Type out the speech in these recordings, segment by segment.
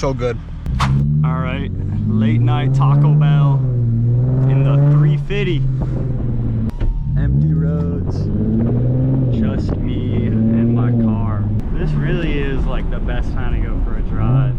so good. All right, late night Taco Bell in the 350. Empty roads, just me and my car. This really is like the best time to go for a drive.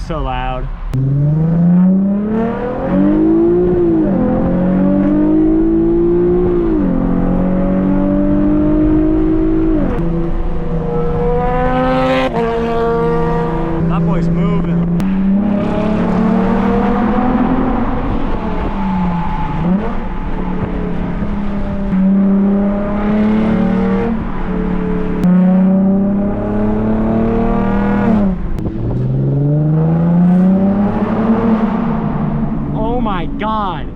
So loud. That boy's moving. God,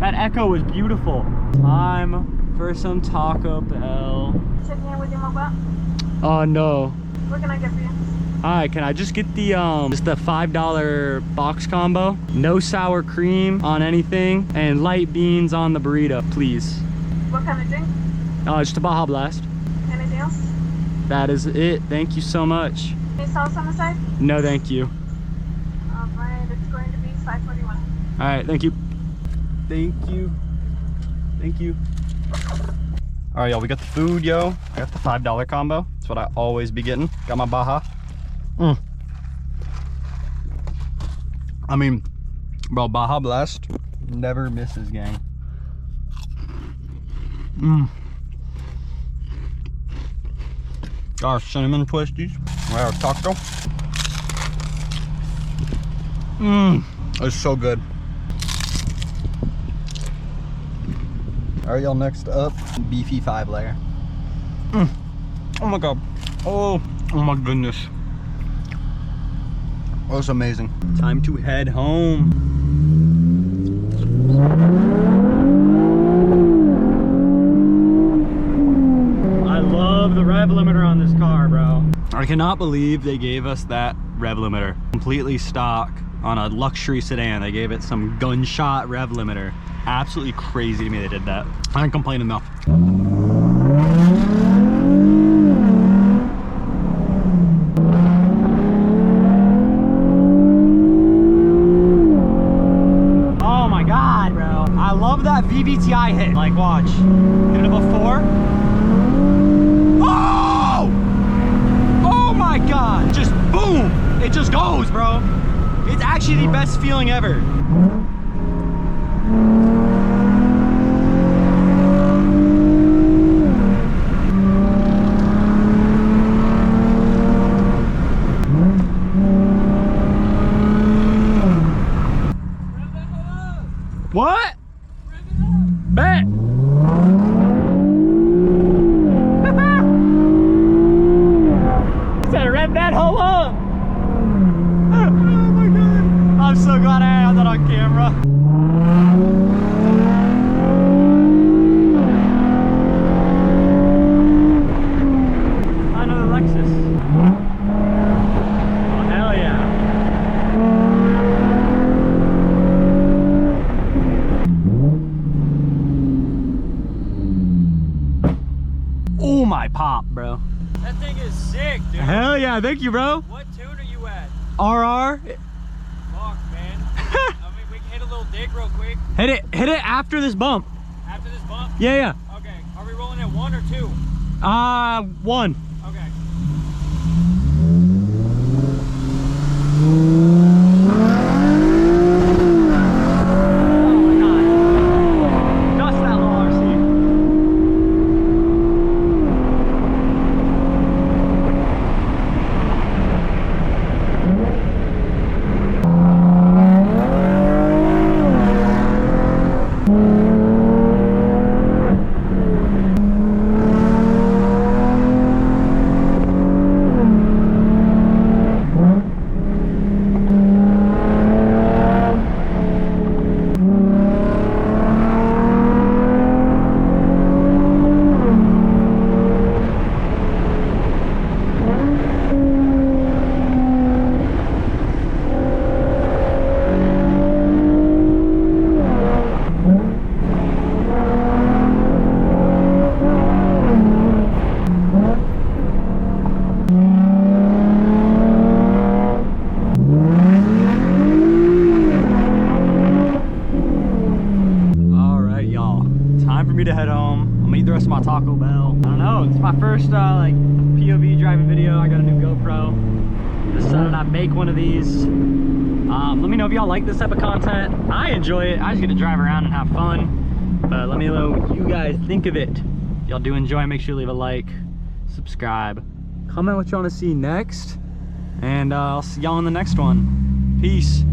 that echo was beautiful. Time for some Taco Bell. Checking in with your mobile? Oh no. What can I get for you? Alright, can I just get the just the $5 box combo? No sour cream on anything and light beans on the burrito, please. What kind of drink? Just a Baja Blast. Anything else? That is it. Thank you so much. Any sauce on the side? No, thank you. Alright, it's going to be $5.41. All right, thank you. Thank you. Thank you. All right, y'all, we got the food, yo. I got the $5 combo. That's what I always be getting. Got my Baja. I mean, bro, Baja Blast never misses, gang. Got our cinnamon twisties. Right, our taco. It's so good. All right, y'all, next up, beefy 5-layer. Oh my God. Oh my goodness. Oh, it's amazing. Time to head home. I love the rev limiter on this car, bro. I cannot believe they gave us that rev limiter. Completely stock on a luxury sedan. They gave it some gunshot rev limiter. Absolutely crazy to me they did that. I ain't complaining though. Oh my God, bro. I love that VVTI hit. Like, watch. Hit it before. Oh! Oh my God. Just boom. It just goes, bro. It's actually the best feeling ever. What? Bet. Said rev that hoe up. Oh my God. I'm so glad I had that on camera. Another Lexus. Oh, hell yeah. might pop, bro. That thing is sick, dude. Hell yeah, thank you, bro. What tune are you at? RR. Fuck, man. I mean, we can hit a little dig real quick. Hit it after this bump. After this bump? Yeah. Okay. Are we rolling at 1 or 2? 1. Okay. To head home. I'm gonna eat the rest of my Taco Bell. I don't know, it's my first like POV driving video. I got a new GoPro. Decided I'd make one of these. Let me know if y'all like this type of content. I enjoy it. I just get to drive around and have fun. But let me know what you guys think of it. If y'all do enjoy, make sure you leave a like, subscribe, comment what you want to see next, and I'll see y'all in the next one. Peace.